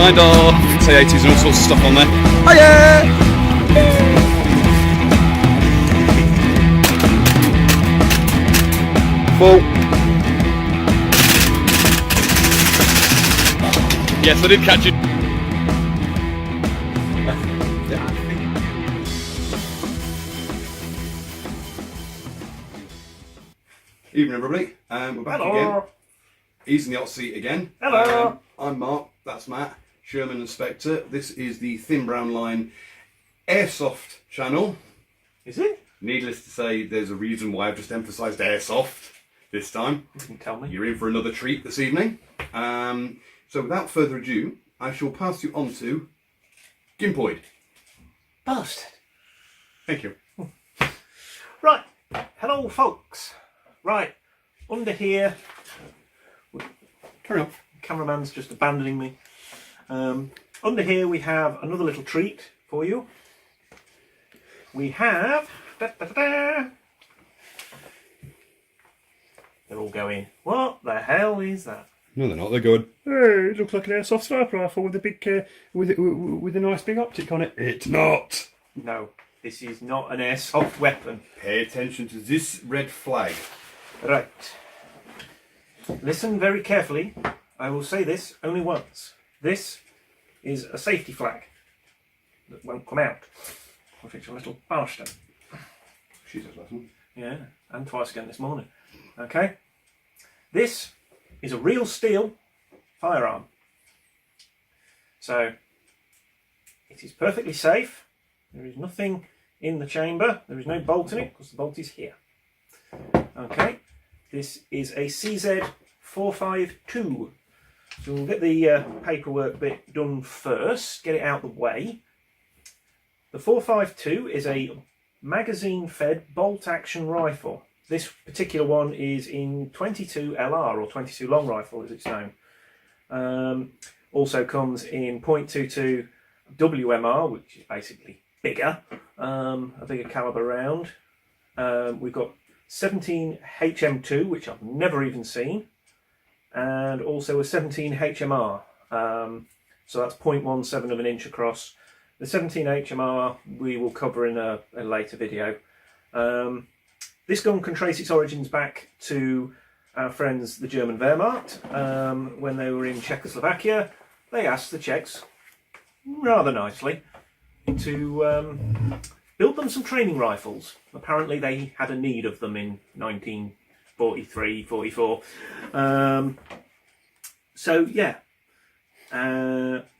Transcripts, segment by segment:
kind of T80s and all sorts of stuff on there. Oh yeah! Full. Yes, I did catch it. Evening everybody, we're back again. He's in the hot seat again. Hello. I'm Mark, that's Matt, Sherman and Spectre. This is the Thin Brown Line Airsoft channel. Is it? Needless to say, there's a reason why I've just emphasised Airsoft this time. You can tell me. You're in for another treat this evening. So without further ado, I shall pass you on to Gimpoid. Bastard. Thank you. Right. Hello, folks. Right. Under here, Carry on. cameraman's just abandoning me. Under here we have another little treat for you. We have... They're all going, what the hell is that? No, they're not. They're good. Hey, it looks like an airsoft sniper rifle with a big, with a nice big optic on it. It's not. No, this is not an airsoft weapon. Pay attention to this red flag. Right. Listen very carefully. I will say this only once. This is a safety flag that won't come out. If it's a little bastard. She's a lesson. Yeah, and twice again this morning. Okay. This is a real steel firearm. So, it is perfectly safe. There is nothing in the chamber. There is no bolt in it because the bolt is here. Okay. This is a CZ452. So we'll get the paperwork bit done first, get it out of the way. The 452 is a magazine-fed bolt-action rifle. This particular one is in 22 LR, or 22 long rifle as it's known. Also comes in .22 WMR, which is basically bigger, a bigger caliber round. We've got 17 HM2, which I've never even seen, and also a 17 HMR. So that's 0.17 of an inch across. The 17 HMR we will cover in a later video. This gun can trace its origins back to our friends the German Wehrmacht. When they were in Czechoslovakia, they asked the Czechs, rather nicely, to build them some training rifles. Apparently they had a need of them in 1943, 44. So yeah,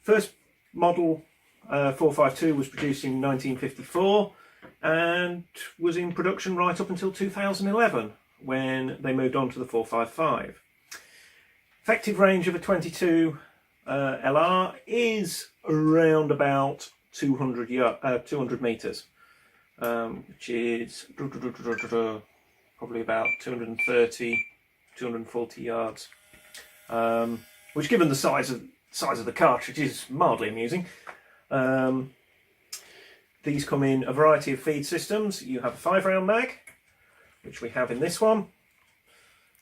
first model 452 was produced in 1954 and was in production right up until 2011 when they moved on to the 455. Effective range of a 22 LR is around about 200 metres, which is probably about 230, 240 yards, which, given the size of the cartridge, is mildly amusing. These come in a variety of feed systems. You have a 5-round mag, which we have in this one.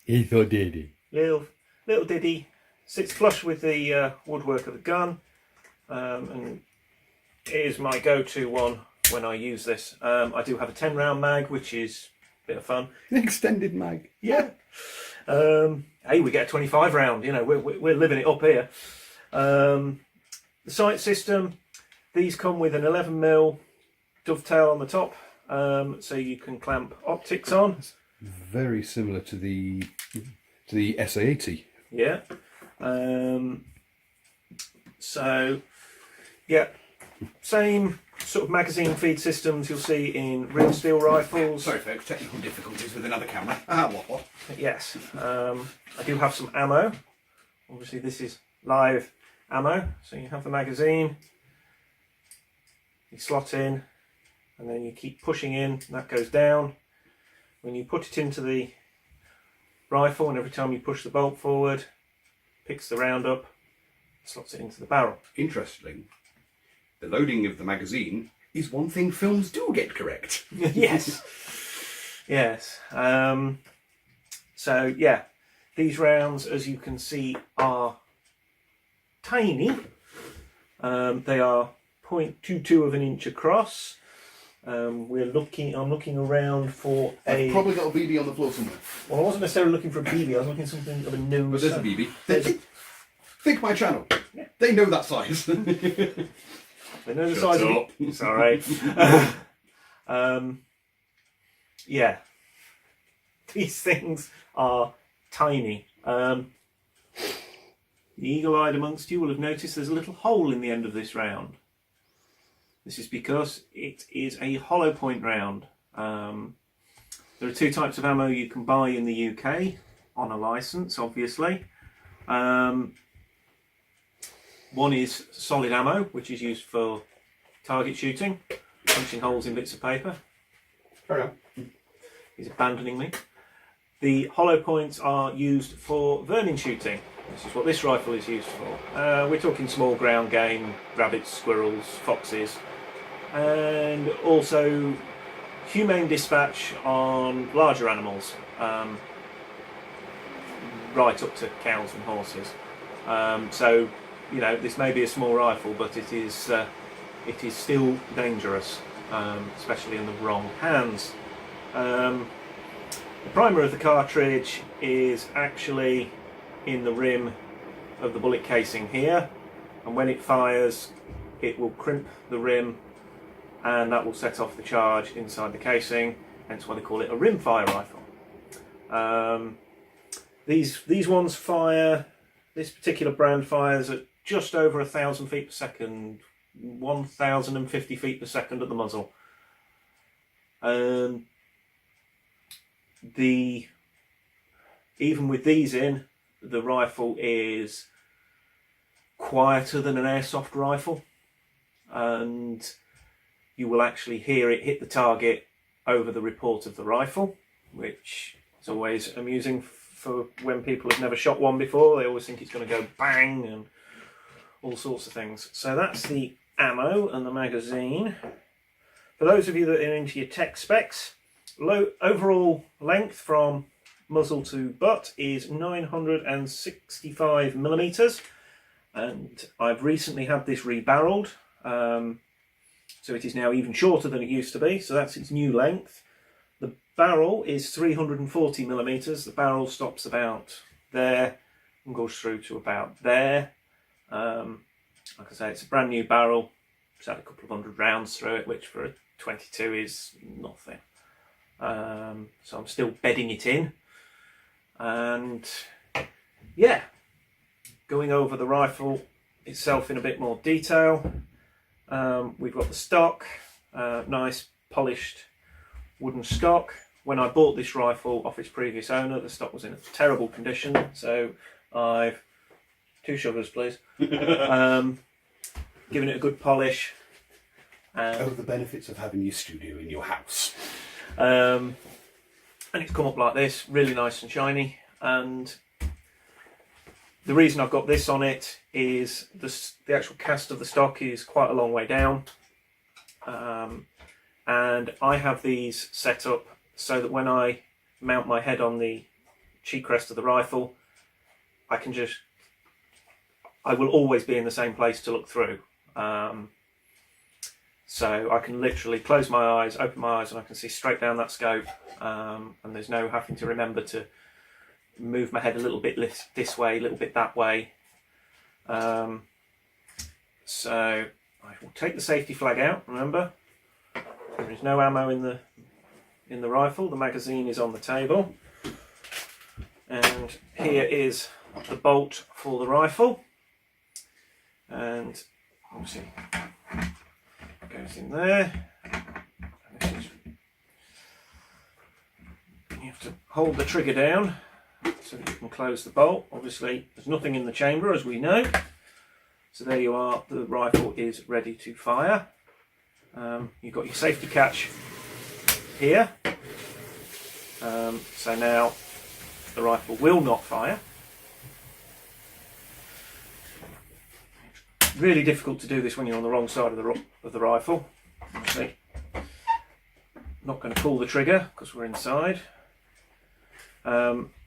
Little diddy. Little diddy. Sits flush with the woodwork of the gun, and it is my go-to one when I use this. I do have a 10-round mag, which is a bit of fun. An extended mag. Yeah. Hey, we get a 25 round. You know, we're living it up here. The sight system. These come with an 11mm dovetail on the top, so you can clamp optics on. Very similar to the SA80. Yeah. So, yeah, same sort of magazine feed systems you'll see in real steel rifles. Sorry folks, technical difficulties with another camera. What? Yes. I do have some ammo. Obviously this is live ammo. So you have the magazine, you slot in, and then you keep pushing in, and that goes down. When you put it into the rifle, and every time you push the bolt forward, picks the round up, slots it into the barrel. Interesting. The loading of the magazine is one thing films do get correct. Yes. Yes. So yeah, these rounds, as you can see, are tiny. They are 0.22 of an inch across. I'm looking around for I've probably got a BB on the floor somewhere. Well, I wasn't necessarily looking for a BB. I was looking for something of a known. But there's a BB. Think my channel. Yeah. They know that size. They know the size of it. Sorry. Yeah. These things are tiny. The eagle-eyed amongst you will have noticed there's a little hole in the end of this round. This is because it is a hollow point round. There are two types of ammo you can buy in the UK on a licence, obviously. One is solid ammo, which is used for target shooting, punching holes in bits of paper. Carry on. He's abandoning me. The hollow points are used for vermin shooting. This is what this rifle is used for. We're talking small ground game, rabbits, squirrels, foxes, and also humane dispatch on larger animals, right up to cows and horses. So, you know, this may be a small rifle, but it is still dangerous, especially in the wrong hands. The primer of the cartridge is actually in the rim of the bullet casing here, and when it fires it will crimp the rim and that will set off the charge inside the casing, hence why they call it a rimfire rifle. These ones fire, this particular brand fires at just over 1,000 feet per second, 1,050 feet per second at the muzzle. Even with these in, the rifle is quieter than an airsoft rifle, and you will actually hear it hit the target over the report of the rifle, which is always amusing for when people have never shot one before. They always think it's going to go bang and all sorts of things. So that's the ammo and the magazine. For those of you that are into your tech specs, overall length from muzzle to butt is 965 millimeters, and I've recently had this rebarreled, so it is now even shorter than it used to be, so that's its new length. The barrel is 340 millimeters. The barrel stops about there and goes through to about there. Like I say, it's a brand new barrel. It's had a couple of hundred rounds through it, which for a 22 is nothing. So I'm still bedding it in, and yeah, going over the rifle itself in a bit more detail. We've got the stock, nice polished wooden stock. When I bought this rifle off its previous owner, the stock was in a terrible condition, so I've, 2 sugars please, given it a good polish. The benefits of having your studio in your house. And it's come up like this, really nice and shiny. And the reason I've got this on it is the actual cast of the stock is quite a long way down, and I have these set up so that when I mount my head on the cheek rest of the rifle, I will always be in the same place to look through. So I can literally close my eyes, open my eyes, and I can see straight down that scope, and there's no having to remember to move my head a little bit this way, a little bit that way. So I will take the safety flag out. Remember, there is no ammo in the rifle. The magazine is on the table, and here is the bolt for the rifle, and obviously goes in there. You have to hold the trigger down so that you can close the bolt. Obviously there's nothing in the chamber, as we know, so there you are, the rifle is ready to fire. You've got your safety catch here, so now the rifle will not fire. Really difficult to do this when you're on the wrong side of the rifle. Obviously, not going to pull the trigger because we're inside.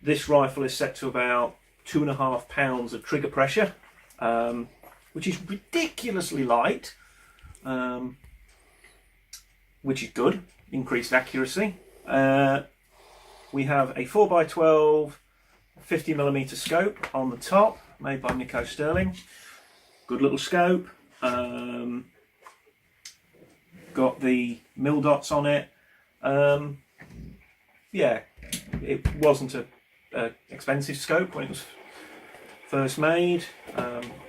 This rifle is set to about 2.5 pounds of trigger pressure. which is ridiculously light, which is good, increased accuracy. We have a 4x12 50mm scope on the top, made by Nico Sterling. Good little scope. Got the mil dots on it. Yeah, it wasn't a expensive scope when it was first made.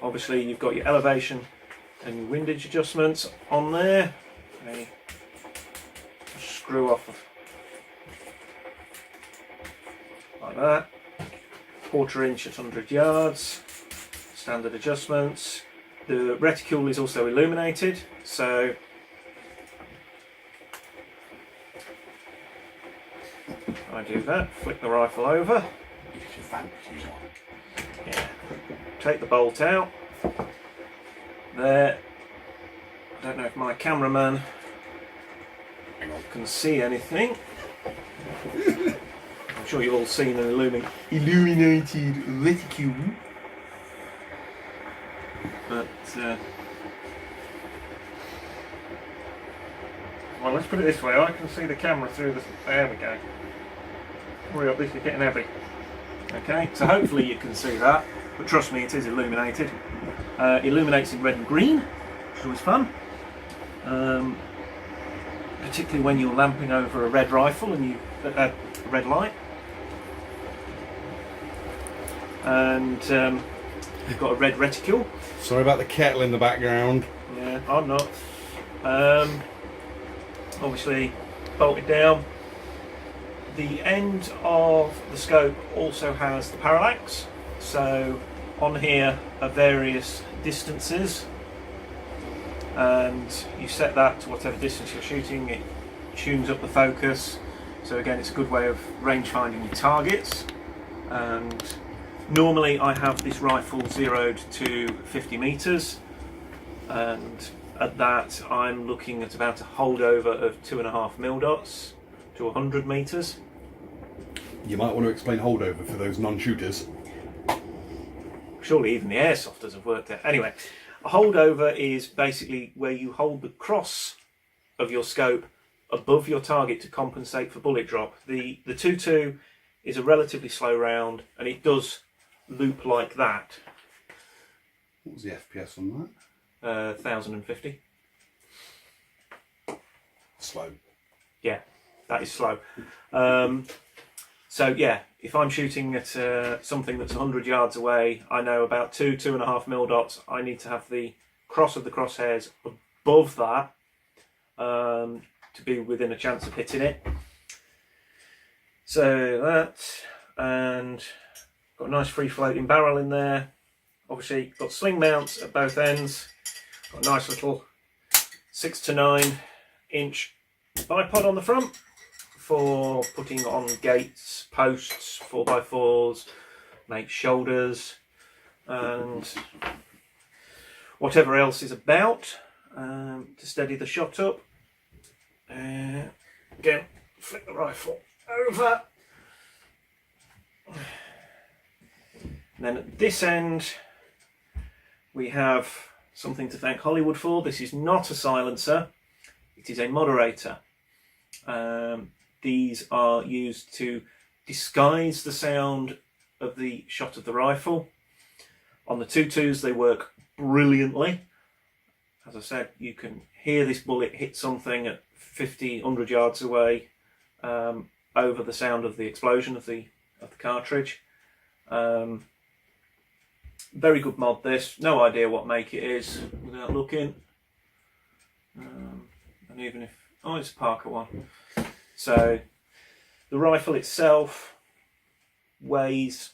Obviously you've got your elevation and your windage adjustments on there. A screw off like that. 1/4 inch at 100 yards. Standard adjustments. The reticule is also illuminated, so I do that, flick the rifle over. Yeah. Take the bolt out. There. I don't know if my cameraman can see anything. I'm sure you've all seen an illuminated reticule. But well, let's put it this way, I can see the camera through the... There we go. Hurry up, this is getting heavy. Okay, so hopefully you can see that, but trust me, it is illuminated. Illuminates in red and green, which is always fun. Particularly when you're lamping over a red rifle and you... a red light. And you've got a red reticule. Sorry about the kettle in the background. Yeah, I'm not. Obviously bolted down. The end of the scope also has the parallax, so on here are various distances, and you set that to whatever distance you're shooting. It tunes up the focus, so again it's a good way of range finding your targets. And normally I have this rifle zeroed to 50 meters, and at that I'm looking at about a holdover of 2.5 mil dots to 100 meters. You might want to explain holdover for those non-shooters. Surely even the airsofters have worked out. Anyway, a holdover is basically where you hold the cross of your scope above your target to compensate for bullet drop. The 2.2 is a relatively slow round, and it does loop like that. What was the FPS on that? 1050. Slow. Yeah, that is slow. So yeah, if I'm shooting at something that's 100 yards away, I know about 2.5 mil dots. I need to have the cross of the crosshairs above that to be within a chance of hitting it. So that, and got a nice free floating barrel in there. Obviously got sling mounts at both ends. Got a nice little 6 to 9 inch bipod on the front for putting on gates, posts, 4x4s, make shoulders, and whatever else is about to steady the shot up. Again, flick the rifle over. And then at this end we have something to thank Hollywood for. This is not a silencer, it is a moderator. These are used to disguise the sound of the shot of the rifle. On the 2.2s they work brilliantly. As I said, you can hear this bullet hit something at 50, 100 yards away over the sound of the explosion of the cartridge. Very good mod this. No idea what make it is without looking. And even if... oh, it's a Parker one. So the rifle itself weighs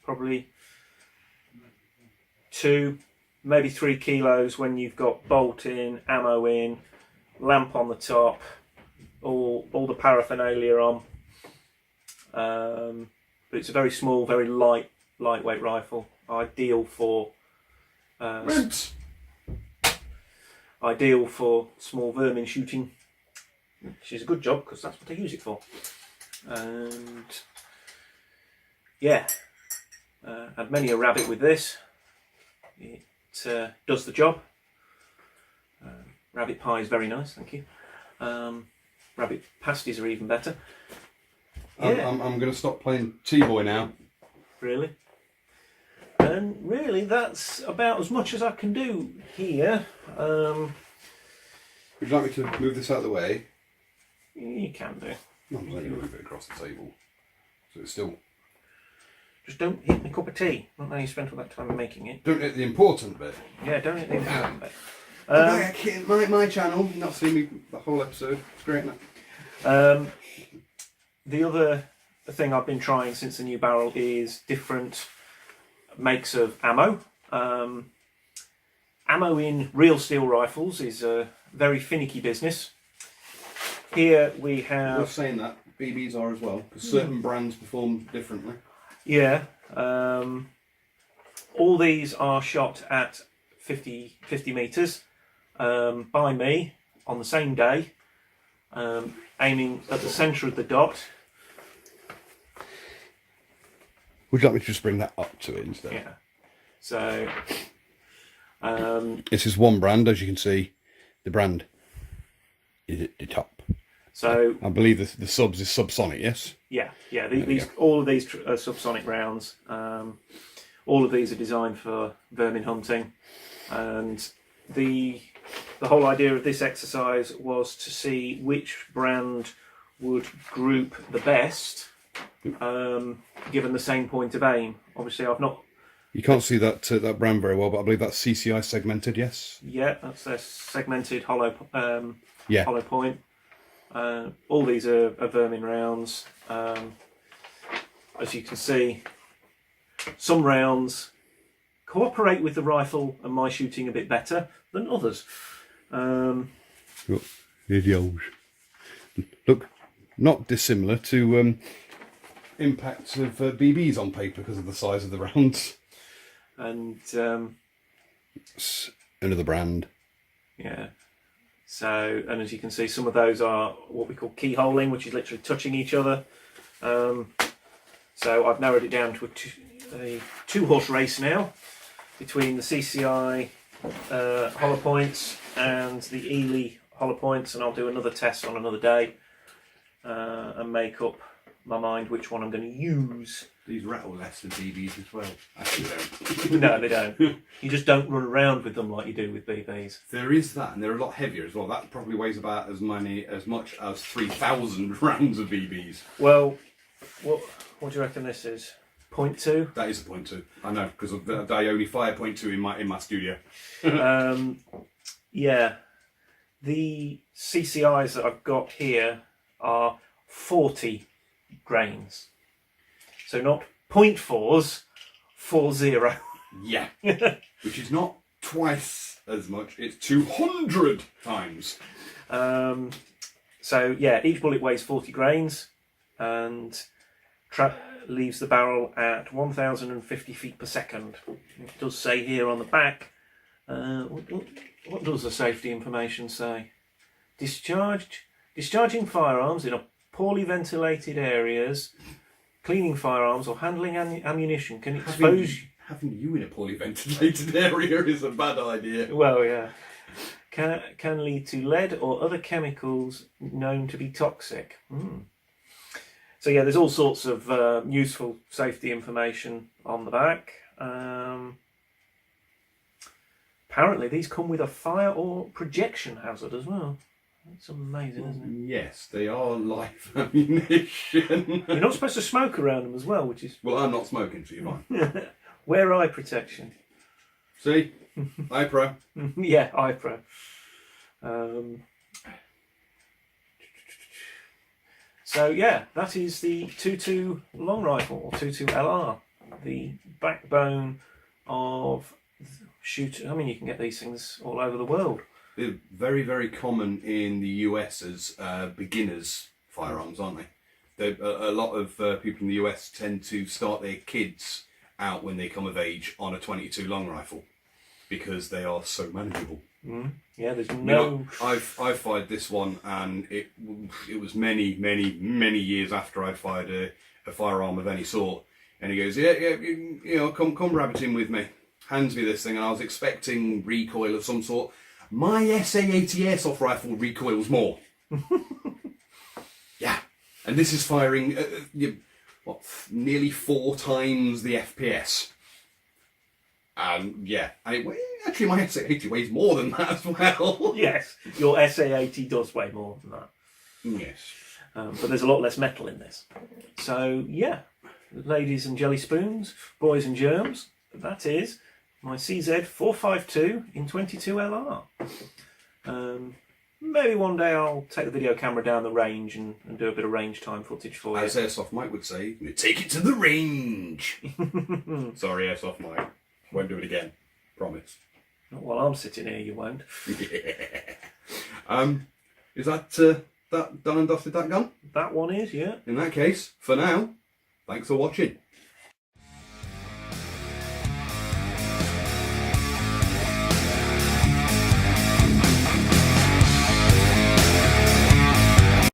probably 2, maybe 3 kilos when you've got bolt in, ammo in, lamp on the top, all the paraphernalia on. But it's a very small, very lightweight rifle. Ideal for small vermin shooting, which is a good job because that's what I use it for. And yeah, had many a rabbit with this. It does the job. Rabbit pie is very nice, thank you. Rabbit pasties are even better. Yeah. I'm going to stop playing T-Boy now. Really? And really, that's about as much as I can do here. Would you like me to move this out of the way? You can do. No, I'm letting you move it across the table. So it's still... Just don't hit my cup of tea. Not now you spent all that time making it. Don't hit the important bit. Yeah, don't hit the important bit. My channel, you've not seen me the whole episode. It's great, isn't it? The other thing I've been trying since the new barrel is different makes of ammo. Ammo in real steel rifles is a very finicky business. Here we have... Worth saying that, BBs are as well, because certain brands perform differently. Yeah. All these are shot at 50 metres by me on the same day, aiming at the centre of the dot. Would you like me to just bring that up to it instead? Yeah. So... this is one brand, as you can see. The brand is at the top. So I believe the subs is subsonic, yes? Yeah. All of these are subsonic rounds. All of these are designed for vermin hunting, and the whole idea of this exercise was to see which brand would group the best, given the same point of aim. Obviously, I've not. You can't see that brand very well, but I believe that's CCI segmented, yes? Yeah, that's their segmented hollow point. All these are vermin rounds. As you can see, some rounds cooperate with the rifle and my shooting a bit better than others. Videos. Look, not dissimilar to impacts of BBs on paper because of the size of the rounds. And another brand. Yeah. So, and as you can see, some of those are what we call keyholing, which is literally touching each other. So I've narrowed it down to a two-horse race now between the CCI hollow points and the Ely hollow points, and I'll do another test on another day and make up my mind which one I'm going to use. These rattle less than BBs as well. Actually, they don't. No, they don't. You just don't run around with them like you do with BBs. There is that, and they're a lot heavier as well. That probably weighs about as much as 3,000 rounds of BBs. Well, what do you reckon this is? 0.2? That is a 0.2. I know, because I only fire 0.2 in my studio. Yeah. The CCIs that I've got here are 40 grains. So not 0.4s, 40. Yeah. Which is not twice as much, it's 200 times. So yeah, each bullet weighs 40 grains and leaves the barrel at 1,050 feet per second. It does say here on the back, what does the safety information say? Discharging firearms in poorly ventilated areas, cleaning firearms or handling ammunition can expose... Having you in a poorly ventilated area is a bad idea. Well, yeah. Can lead to lead or other chemicals known to be toxic. So yeah, there's all sorts of useful safety information on the back. Apparently these come with a fire or projection hazard as well. That's amazing, isn't it? Yes, they are live ammunition. You're not supposed to smoke around them as well, which is... Well, I'm not smoking, so you're fine. Wear eye protection. See? Eye pro. Yeah, eye pro. So yeah, that is the 2.2 long rifle, or 2.2 LR. The backbone of shooting. I mean, you can get these things all over the world. They're very, very common in the US as beginners firearms, aren't they? A lot of people in the US tend to start their kids out when they come of age on a 22 long rifle because they are so manageable. Yeah, there's no... I've fired this one, and it was many years after I'd fired a firearm of any sort. And he goes, yeah, come rabbiting with me. hands me this thing, and I was expecting recoil of some sort. My SA-80 airsoft rifle recoils more. Yeah, and this is firing nearly 4 times the FPS. And yeah, actually my SA-80 weighs more than that as well. Yes, your SA-80 does weigh more than that. Yes. But there's a lot less metal in this. So yeah, ladies and jelly spoons, boys and germs, that is my CZ452 in 22 LR. Maybe one day I'll take the video camera down the range and do a bit of range time footage for you. As Airsoft Mike would say, take it to the range. Sorry, Airsoft Mike. Won't do it again. Promise. Not while I'm sitting here, you won't. Is that that done and dusted, that gun? That one is, yeah. In that case, for now, thanks for watching.